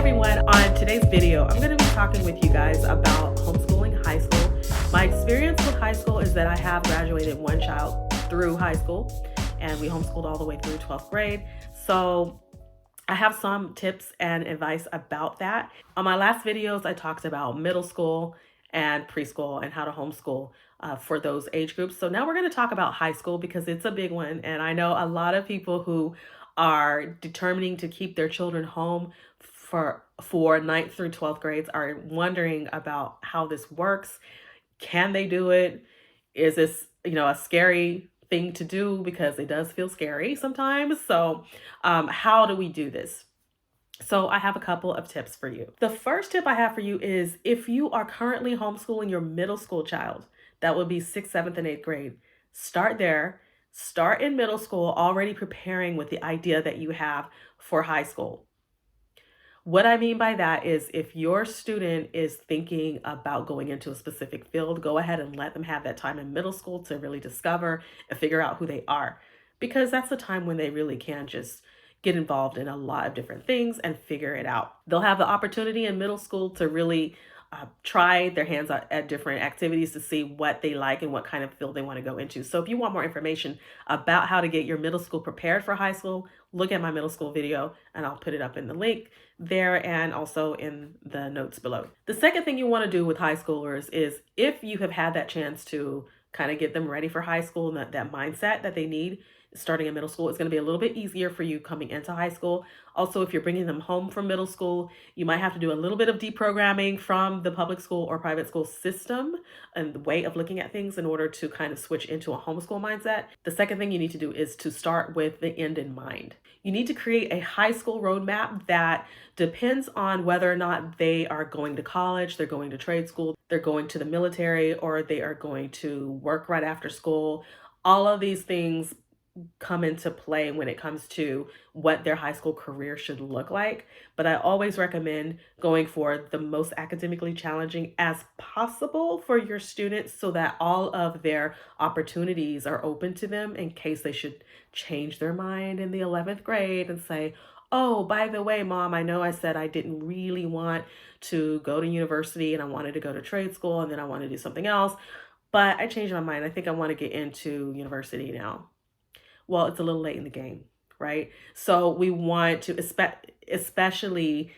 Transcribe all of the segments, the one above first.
everyone. On today's video, I'm going to be talking with you guys about homeschooling high school. My experience with high school is that I have graduated one child through high school, and we homeschooled all the way through 12th grade. So I have some tips and advice about that. On my last videos, I talked about middle school and preschool and how to homeschool for those age groups. So now we're going to talk about high school because it's a big one. And I know a lot of people who are determining to keep their children home for 9th through 12th grades are wondering about how this works. Can they do it? Is this, a scary thing to do? Because it does feel scary sometimes. So how do we do this? So I have a couple of tips for you. The first tip I have for you is if you are currently homeschooling your middle school child, that would be 6th, 7th, and 8th grade, start there. Start in middle school already preparing with the idea that you have for high school. What I mean by that is if your student is thinking about going into a specific field, go ahead and let them have that time in middle school to really discover and figure out who they are, because that's the time when they really can just get involved in a lot of different things and figure it out. They'll have the opportunity in middle school to really try their hands at different activities to see what they like and what kind of field they want to go into. So if you want more information about how to get your middle school prepared for high school, look at my middle school video and I'll put it up in the link there and also in the notes below. The second thing you want to do with high schoolers is if you have had that chance to kind of get them ready for high school and that mindset that they need starting in middle school, it's going to be a little bit easier for you coming into high school. Also, if you're bringing them home from middle school, you might have to do a little bit of deprogramming from the public school or private school system and the way of looking at things in order to kind of switch into a homeschool mindset. The second thing you need to do is to start with the end in mind. You need to create a high school roadmap that depends on whether or not they are going to college, they're going to trade school, they're going to the military, or they are going to work right after school. All of these things come into play when it comes to what their high school career should look like. But I always recommend going for the most academically challenging as possible for your students so that all of their opportunities are open to them in case they should change their mind in the 11th grade and say, oh, by the way, Mom, I know I said I didn't really want to go to university and I wanted to go to trade school and then I want to do something else, but I changed my mind. I think I want to get into university now. Well, it's a little late in the game, right? So we want to, especially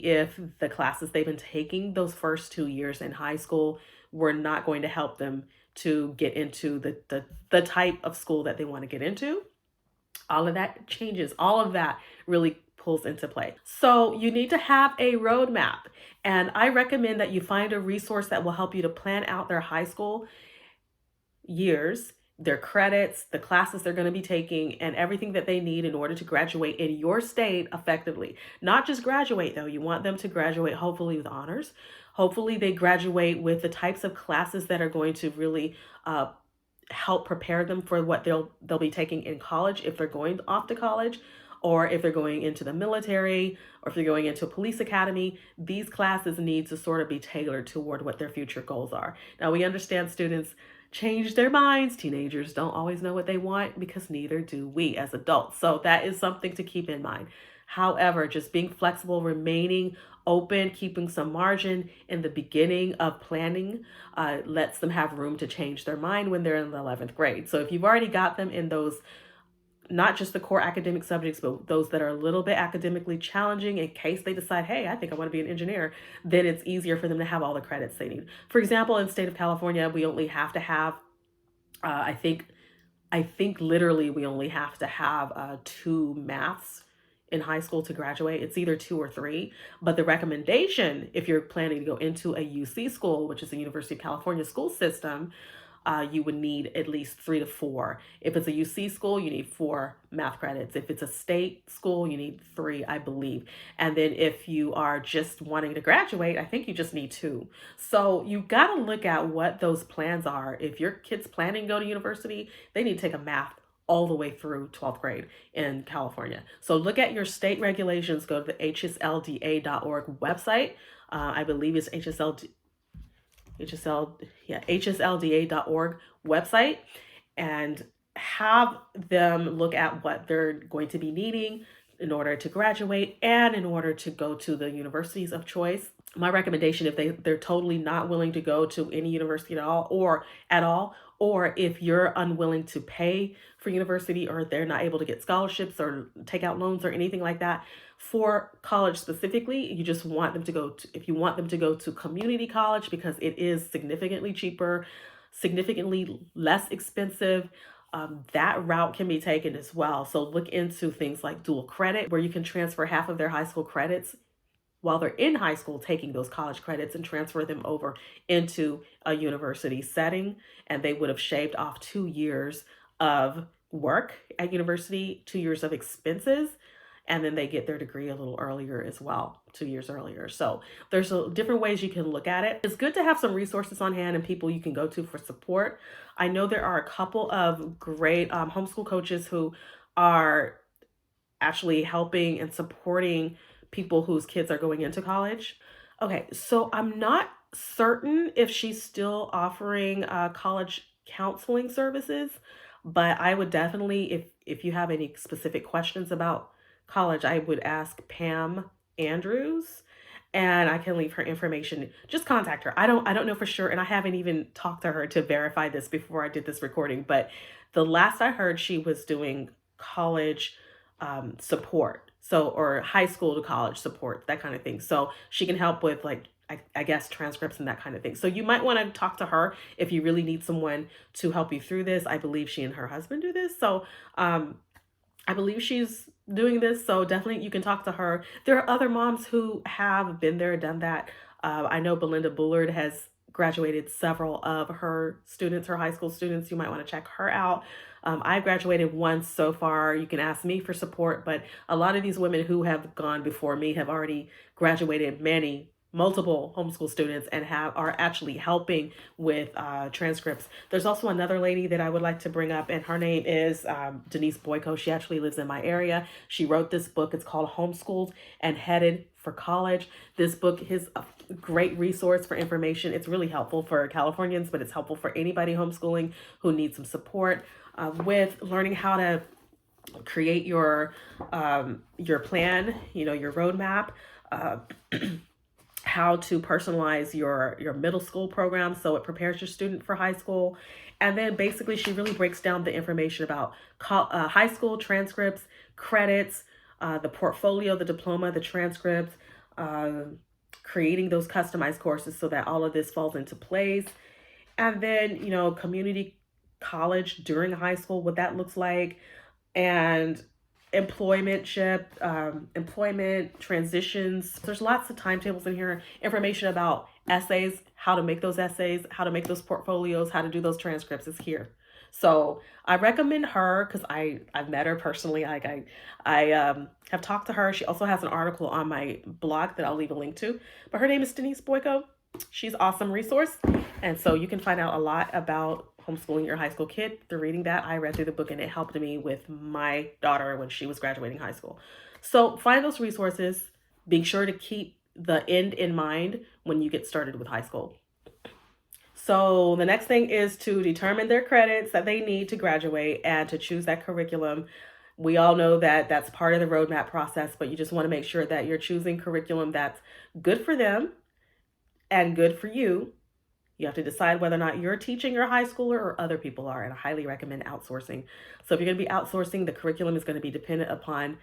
if the classes they've been taking those first 2 years in high school were not going to help them to get into the type of school that they want to get into. All of that changes. All of that really pulls into play. So you need to have a roadmap. And I recommend that you find a resource that will help you to plan out their high school years, their credits, the classes they're going to be taking, and everything that they need in order to graduate in your state effectively. Not just graduate though, you want them to graduate hopefully with honors. Hopefully they graduate with the types of classes that are going to really help prepare them for what they'll be taking in college if they're going off to college, or if they're going into the military, or if they're going into a police academy. These classes need to sort of be tailored toward what their future goals are. Now we understand students change their minds. Teenagers don't always know what they want because neither do we as adults. So that is something to keep in mind. However, just being flexible, remaining open, keeping some margin in the beginning of planning lets them have room to change their mind when they're in the 11th grade. So if you've already got them in those, not just the core academic subjects, but those that are a little bit academically challenging in case they decide, hey, I think I want to be an engineer, then it's easier for them to have all the credits they need. For example, in the state of California, we only have to have, I think literally we only have to have 2 maths in high school to graduate. It's either 2 or 3, but the recommendation, if you're planning to go into a UC school, which is the University of California school system, you would need at least 3 to 4. If it's a UC school, you need 4 math credits. If it's a state school, you need 3, I believe. And then if you are just wanting to graduate, I think you just need 2. So you got to look at what those plans are. If your kid's planning to go to university, they need to take a math all the way through 12th grade in California. So look at your state regulations. Go to the hslda.org website. I believe it's hslda.org website, and have them look at what they're going to be needing, in order to graduate and in order to go to the universities of choice. My recommendation, if they're totally not willing to go to any university at all, or if you're unwilling to pay for university, or they're not able to get scholarships or take out loans or anything like that for college specifically, you just want them to go to, if you want them to go to community college, because it is significantly cheaper, significantly less expensive. That route can be taken as well. So look into things like dual credit, where you can transfer half of their high school credits while they're in high school, taking those college credits and transfer them over into a university setting. And they would have shaved off 2 years of work at university, 2 years of expenses, and then they get their degree a little earlier as well, 2 years earlier. So there's different ways you can look at it. It's good to have some resources on hand and people you can go to for support. I know there are a couple of great homeschool coaches who are actually helping and supporting people whose kids are going into college. Okay, so I'm not certain if she's still offering college counseling services, but I would definitely, if you have any specific questions about college, I would ask Pam Andrews, and I can leave her information. Just contact her. I don't know for sure, and I haven't even talked to her to verify this before I did this recording, but the last I heard, she was doing college support, so, or high school to college support, that kind of thing. So she can help with, like, I guess transcripts and that kind of thing. So you might want to talk to her if you really need someone to help you through this. I believe she and her husband do this. So I believe she's doing this. So definitely you can talk to her. There are other moms who have been there, done that. I know Belinda Bullard has graduated several of her students, her high school students. You might want to check her out. I've graduated once so far. You can ask me for support, but a lot of these women who have gone before me have already graduated multiple homeschool students and are actually helping with transcripts. There's also another lady that I would like to bring up, and her name is Denise Boyko. She actually lives in my area. She wrote this book. It's called Homeschooled and Headed for College. This book is a great resource for information. It's really helpful for Californians, but it's helpful for anybody homeschooling who needs some support with learning how to create your plan, your roadmap, how to personalize your middle school program so it prepares your student for high school. And then basically she really breaks down the information about high school transcripts, credits, the portfolio, the diploma, the transcripts, creating those customized courses so that all of this falls into place. And then, community college during high school, what that looks like, and employment transitions. There's lots of timetables in here, information about essays, how to make those essays, how to make those portfolios, how to do those transcripts is here. So I recommend her because I've met her personally. I have talked to her. She also has an article on my blog that I'll leave a link to. But her name is Denise Boyko. She's an awesome resource. And so you can find out a lot about homeschooling your high school kid through reading that. I read through the book and it helped me with my daughter when she was graduating high school. So find those resources. Be sure to keep the end in mind when you get started with high school. So the next thing is to determine their credits that they need to graduate and to choose that curriculum. We all know that that's part of the roadmap process, but you just want to make sure that you're choosing curriculum that's good for them and good for you. You have to decide whether or not you're teaching your high schooler or other people are, and I highly recommend outsourcing. So if you're going to be outsourcing, the curriculum is going to be dependent upon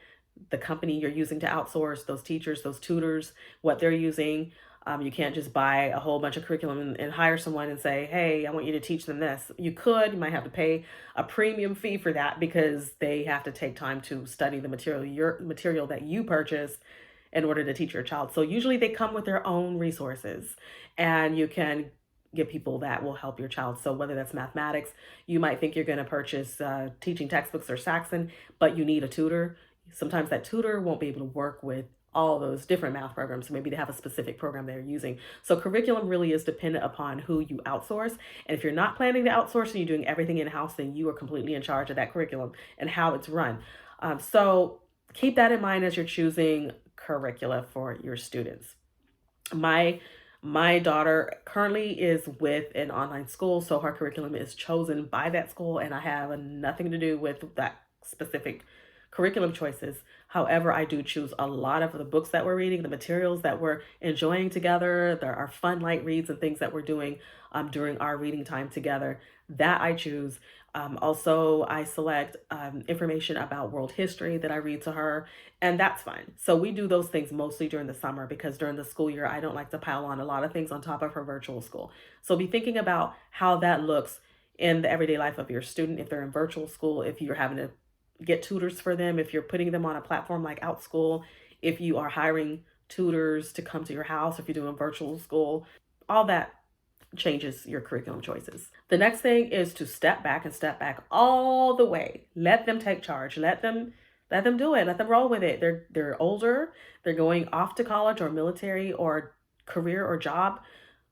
the company you're using to outsource, those teachers, those tutors, what they're using. You can't just buy a whole bunch of curriculum and hire someone and say, hey, I want you to teach them this. You might have to pay a premium fee for that because they have to take time to study the material that you purchased in order to teach your child. So usually they come with their own resources, and you can get people that will help your child. So whether that's mathematics, you might think you're going to purchase teaching textbooks or Saxon, but you need a tutor. Sometimes that tutor won't be able to work with all those different math programs. So maybe they have a specific program they're using. So curriculum really is dependent upon who you outsource. And if you're not planning to outsource and you're doing everything in-house, then you are completely in charge of that curriculum and how it's run. So keep that in mind as you're choosing curricula for your students. My daughter currently is with an online school, so her curriculum is chosen by that school, and I have nothing to do with that specific curriculum choices. However, I do choose a lot of the books that we're reading, the materials that we're enjoying together, there are fun light reads and things that we're doing during our reading time together that I choose. Also, I select information about world history that I read to her, and that's fine. So we do those things mostly during the summer because during the school year, I don't like to pile on a lot of things on top of her virtual school. So be thinking about how that looks in the everyday life of your student if they're in virtual school, if you're having to get tutors for them, if you're putting them on a platform like OutSchool, if you are hiring tutors to come to your house, if you're doing virtual school, all that changes your curriculum choices. The next thing is to step back and step back all the way. Let them take charge. Let them do it. Let them roll with it. They're older. They're going off to college or military or career or job,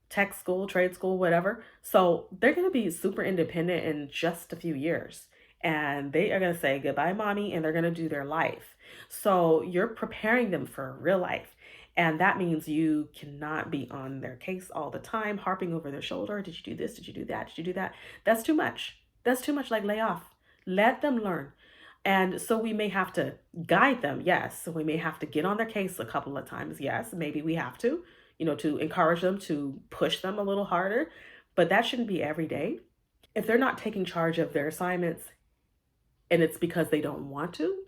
tech school, trade school, whatever. So they're going to be super independent in just a few years. And they are going to say goodbye, mommy, and they're going to do their life. So you're preparing them for real life. And that means you cannot be on their case all the time, harping over their shoulder. Did you do this? Did you do that? Did you do that? That's too much. That's too much. Like, lay off. Let them learn. And so we may have to guide them. Yes. So we may have to get on their case a couple of times. Yes. Maybe we have to, to encourage them, to push them a little harder. But that shouldn't be every day. If they're not taking charge of their assignments and it's because they don't want to,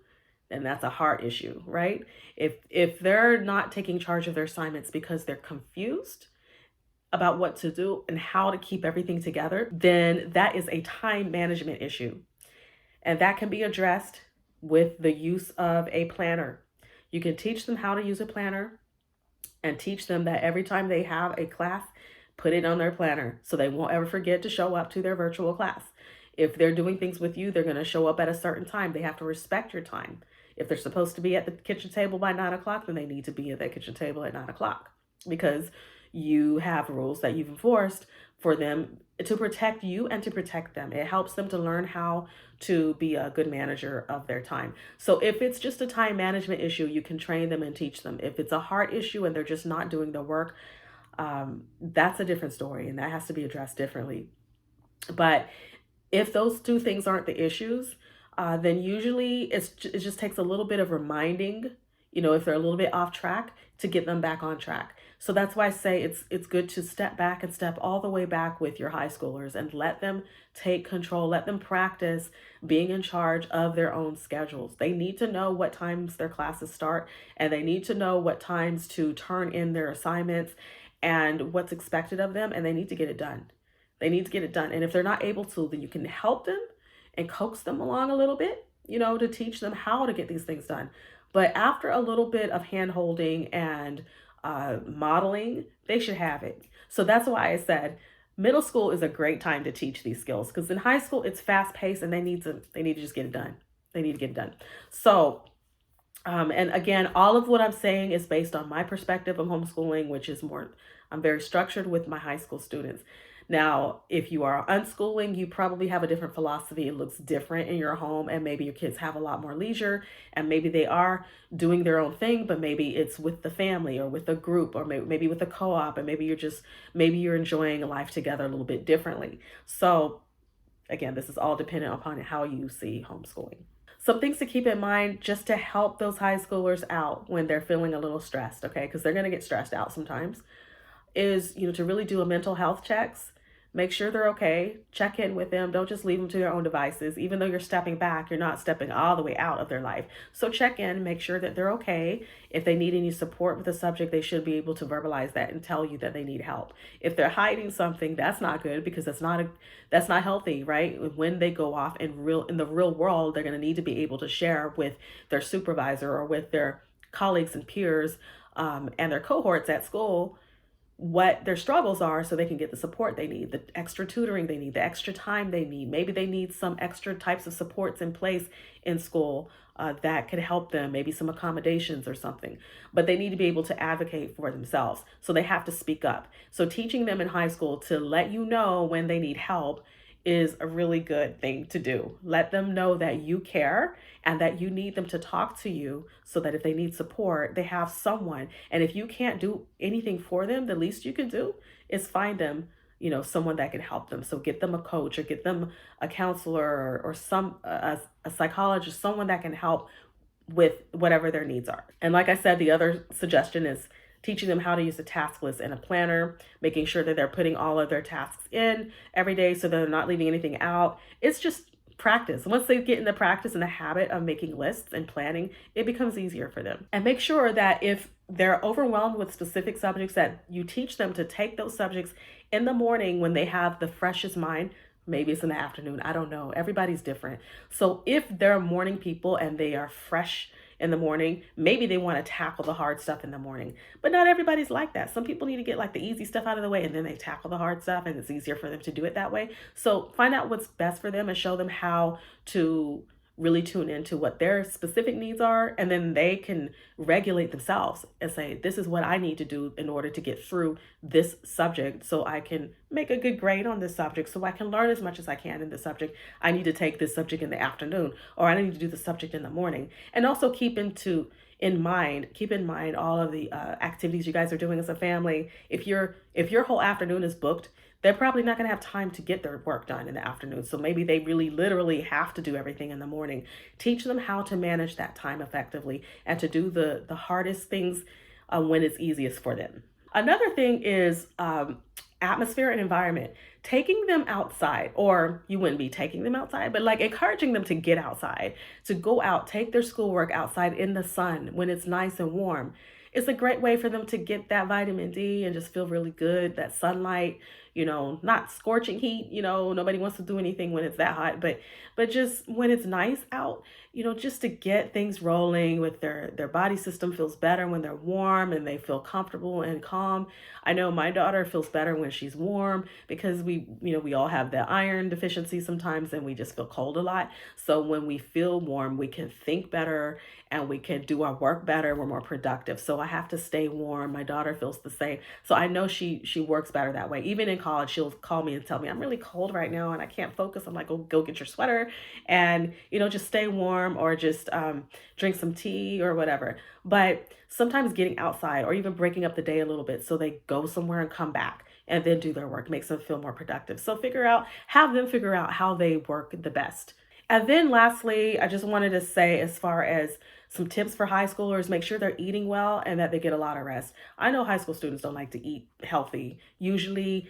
then that's a heart issue, right? If they're not taking charge of their assignments because they're confused about what to do and how to keep everything together, then that is a time management issue. And that can be addressed with the use of a planner. You can teach them how to use a planner and teach them that every time they have a class, put it on their planner so they won't ever forget to show up to their virtual class. If they're doing things with you, they're going to show up at a certain time. They have to respect your time. If they're supposed to be at the kitchen table by 9 o'clock, then they need to be at that kitchen table at 9 o'clock because you have rules that you've enforced for them to protect you and to protect them. It helps them to learn how to be a good manager of their time. So if it's just a time management issue, you can train them and teach them. If it's a heart issue and they're just not doing the work, that's a different story and that has to be addressed differently. But if those two things aren't the issues, then usually it just takes a little bit of reminding, if they're a little bit off track, to get them back on track. So that's why I say it's good to step back and step all the way back with your high schoolers and let them take control, let them practice being in charge of their own schedules. They need to know what times their classes start, and they need to know what times to turn in their assignments and what's expected of them, and they need to get it done. They need to get it done. And if they're not able to, then you can help them and coax them along a little bit, to teach them how to get these things done. But after a little bit of hand holding and modeling, they should have it. So that's why I said middle school is a great time to teach these skills, because in high school it's fast paced and they need to just get it done. They need to get it done. So and again, all of what I'm saying is based on my perspective of homeschooling, which is I'm very structured with my high school students. Now, if you are unschooling, you probably have a different philosophy. It looks different in your home, and maybe your kids have a lot more leisure, and maybe they are doing their own thing, but maybe it's with the family or with a group or maybe with a co-op, and maybe you're enjoying life together a little bit differently. So again, this is all dependent upon how you see homeschooling. Some things to keep in mind just to help those high schoolers out when they're feeling a little stressed, okay? Because they're going to get stressed out sometimes, is, to really do a mental health checks. Make sure they're okay. Check in with them. Don't just leave them to their own devices. Even though you're stepping back, you're not stepping all the way out of their life. So check in, make sure that they're okay. If they need any support with the subject, they should be able to verbalize that and tell you that they need help. If they're hiding something, that's not good, because that's not healthy, right? When they go off in the real world, they're going to need to be able to share with their supervisor or with their colleagues and peers and their cohorts at school what their struggles are, so they can get the support they need, the extra tutoring they need, the extra time they need. Maybe they need some extra types of supports in place in school that could help them, maybe some accommodations or something. But they need to be able to advocate for themselves. So they have to speak up. So teaching them in high school to let you know when they need help is a really good thing to do. Let them know that you care and that you need them to talk to you, so that if they need support, they have someone. And if you can't do anything for them, the least you can do is find them, someone that can help them. So get them a coach or get them a counselor or some a psychologist, someone that can help with whatever their needs are. And like I said, the other suggestion is teaching them how to use a task list and a planner, making sure that they're putting all of their tasks in every day so they're not leaving anything out. It's just practice. Once they get in the practice and the habit of making lists and planning, it becomes easier for them. And make sure that if they're overwhelmed with specific subjects, that you teach them to take those subjects in the morning when they have the freshest mind. Maybe it's in the afternoon. I don't know. Everybody's different. So if they're morning people and they are fresh in the morning, maybe they want to tackle the hard stuff in the morning. But not everybody's like that. Some people need to get like the easy stuff out of the way and then they tackle the hard stuff, and it's easier for them to do it that way. So find out what's best for them and show them how to really tune into what their specific needs are, and then they can regulate themselves and say, this is what I need to do in order to get through this subject so I can make a good grade on this subject, so I can learn as much as I can in this subject. I need to take this subject in the afternoon, or I need to do the subject in the morning. And also keep in mind all of the activities you guys are doing as a family. If your whole afternoon is booked, they're probably not going to have time to get their work done in the afternoon. So maybe they really literally have to do everything in the morning. Teach them how to manage that time effectively and to do the hardest things when it's easiest for them. Another thing is atmosphere and environment. Taking them outside, or you wouldn't be taking them outside, but like encouraging them to get outside, to go out, take their schoolwork outside in the sun when it's nice and warm. It's a great way for them to get that vitamin D and just feel really good, that sunlight, not scorching heat, nobody wants to do anything when it's that hot, but just when it's nice out, just to get things rolling with their body system feels better when they're warm and they feel comfortable and calm. I know my daughter feels better when she's warm because we all have the iron deficiency sometimes and we just feel cold a lot. So when we feel warm, we can think better and we can do our work better. We're more productive. So I have to stay warm. My daughter feels the same. So I know she works better that way. Even in college, she'll call me and tell me, I'm really cold right now and I can't focus. I'm like, go get your sweater and, just stay warm, or just drink some tea or whatever. But sometimes getting outside or even breaking up the day a little bit so they go somewhere and come back and then do their work makes them feel more productive. So have them figure out how they work the best. And then lastly, I just wanted to say, as far as some tips for high schoolers, make sure they're eating well and that they get a lot of rest. I know high school students don't like to eat healthy. Usually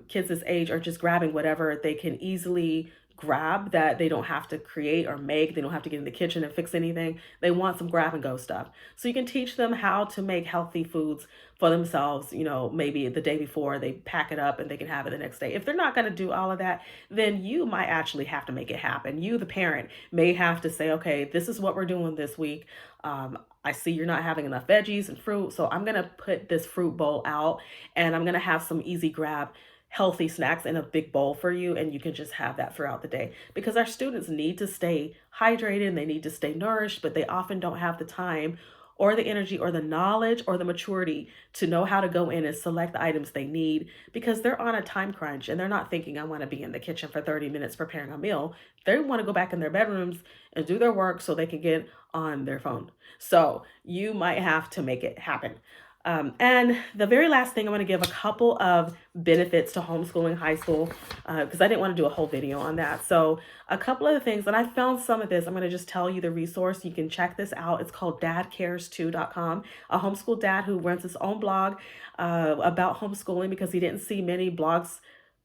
kids this age are just grabbing whatever they can easily grab, that they don't have to create or make. They don't have to get in the kitchen and fix anything. They want some grab and go stuff. So you can teach them how to make healthy foods for themselves. Maybe the day before they pack it up and they can have it the next day. If they're not going to do all of that, then you might actually have to make it happen. You, the parent, may have to say, okay, this is what we're doing this week. I see you're not having enough veggies and fruit, so I'm going to put this fruit bowl out and I'm going to have some easy grab healthy snacks in a big bowl for you, and you can just have that throughout the day, because our students need to stay hydrated and they need to stay nourished, but they often don't have the time or the energy or the knowledge or the maturity to know how to go in and select the items they need, because they're on a time crunch and they're not thinking, I want to be in the kitchen for 30 minutes preparing a meal. They want to go back in their bedrooms and do their work so they can get on their phone. So you might have to make it happen. And the very last thing, I'm going to give a couple of benefits to homeschooling high school, because I didn't want to do a whole video on that. So a couple of the things, and I found some of this, I'm going to just tell you the resource. You can check this out. It's called dadcares2.com, a homeschool dad who runs his own blog about homeschooling, because he didn't see many blogs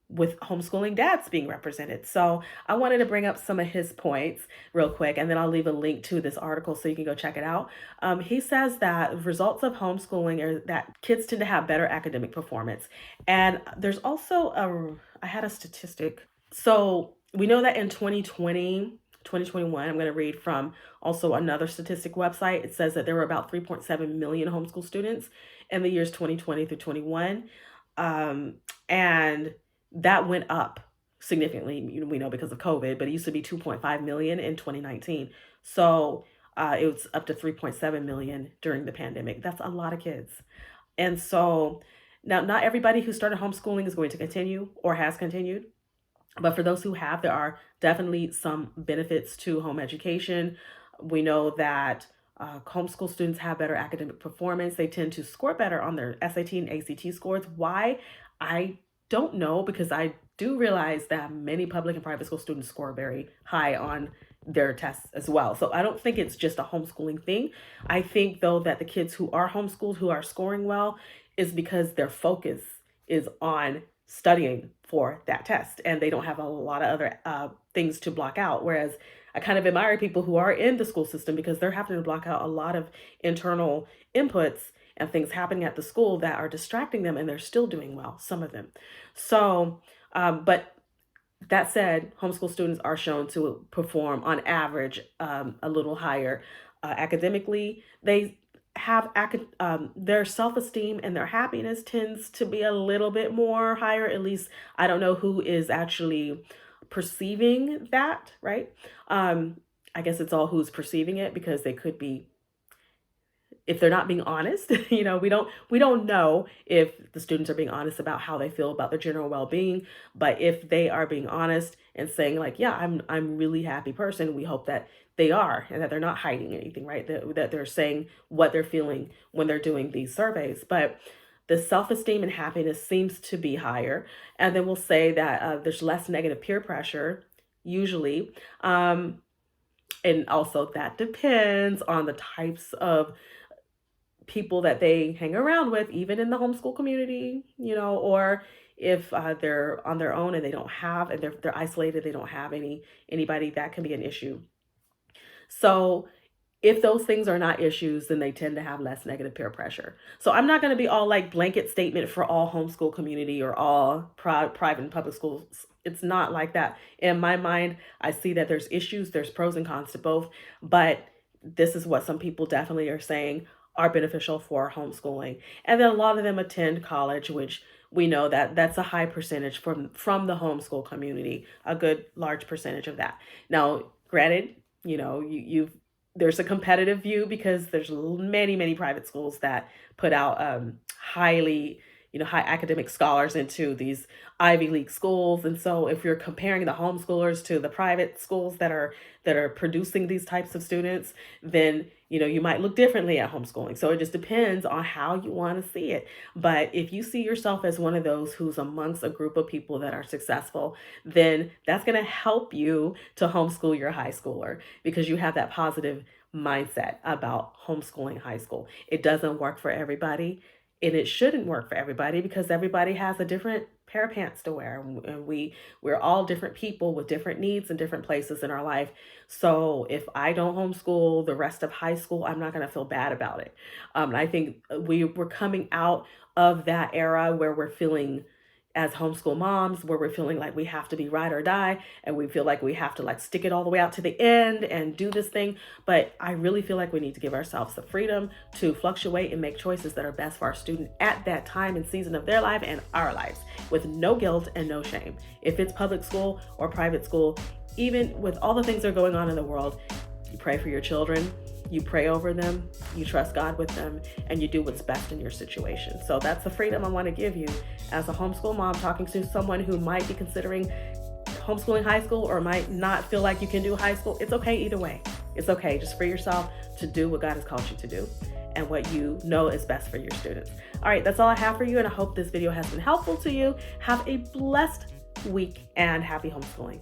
with homeschooling dads being represented. So I wanted to bring up some of his points real quick, and then I'll leave a link to this article so you can go check it out. He says that results of homeschooling are that kids tend to have better academic performance. And there's also I had a statistic. So we know that in 2021, I'm going to read from also another statistic website. It says that there were about 3.7 million homeschool students in the years 2020 through 21. And that went up significantly, we know, because of COVID, but it used to be 2.5 million in 2019. So it was up to 3.7 million during the pandemic. That's a lot of kids. And so now, not everybody who started homeschooling is going to continue or has continued. But for those who have, there are definitely some benefits to home education. We know that homeschool students have better academic performance. They tend to score better on their SAT and ACT scores. Why? I don't know, because I do realize that many public and private school students score very high on their tests as well. So I don't think it's just a homeschooling thing. I think though that the kids who are homeschooled, who are scoring well, is because their focus is on studying for that test and they don't have a lot of other things to block out. Whereas I kind of admire people who are in the school system because they're having to block out a lot of internal inputs and things happening at the school that are distracting them, and they're still doing well, some of them. So, but that said, homeschool students are shown to perform on average a little higher academically. They have their self-esteem and their happiness tends to be a little bit more higher. At least I don't know who is actually perceiving that, right? I guess it's all who's perceiving it, because they could be, if they're not being honest, we don't know if the students are being honest about how they feel about their general well-being. But if they are being honest and saying like, yeah, I'm really happy person, we hope that they are, and that they're not hiding anything, right? That they're saying what they're feeling when they're doing these surveys. But the self-esteem and happiness seems to be higher. And then we'll say that there's less negative peer pressure usually. And also that depends on the types of people that they hang around with, even in the homeschool community, or if they're on their own and they don't have, and they're isolated, they don't have anybody, that can be an issue. So if those things are not issues, then they tend to have less negative peer pressure. So I'm not going to be all like blanket statement for all homeschool community or all private and public schools. It's not like that. In my mind, I see that there's issues, there's pros and cons to both, but this is what some people definitely are saying are beneficial for homeschooling. And then a lot of them attend college, which we know that that's a high percentage from the homeschool community, a good large percentage of that. Now, granted, there's a competitive view because there's many private schools that put out high academic scholars into these Ivy League schools. And so if you're comparing the homeschoolers to the private schools that are producing these types of students, then you might look differently at homeschooling. So it just depends on how you want to see it. But if you see yourself as one of those who's amongst a group of people that are successful, then that's going to help you to homeschool your high schooler, because you have that positive mindset about homeschooling high school. It doesn't work for everybody. And it shouldn't work for everybody, because everybody has a different pair of pants to wear. And we're all different people with different needs and different places in our life. So if I don't homeschool the rest of high school, I'm not going to feel bad about it. I think we're coming out of that era where we're feeling, as homeschool moms, where we're feeling like we have to be ride or die, and we feel like we have to like stick it all the way out to the end and do this thing. But I really feel like we need to give ourselves the freedom to fluctuate and make choices that are best for our student at that time and season of their life and our lives, with no guilt and no shame. If it's public school or private school, even with all the things that are going on in the world, you pray for your children, you pray over them, you trust God with them, and you do what's best in your situation. So that's the freedom I want to give you as a homeschool mom, talking to someone who might be considering homeschooling high school or might not feel like you can do high school. It's okay either way. It's okay. Just free yourself to do what God has called you to do and what you know is best for your students. All right, that's all I have for you, and I hope this video has been helpful to you. Have a blessed week and happy homeschooling.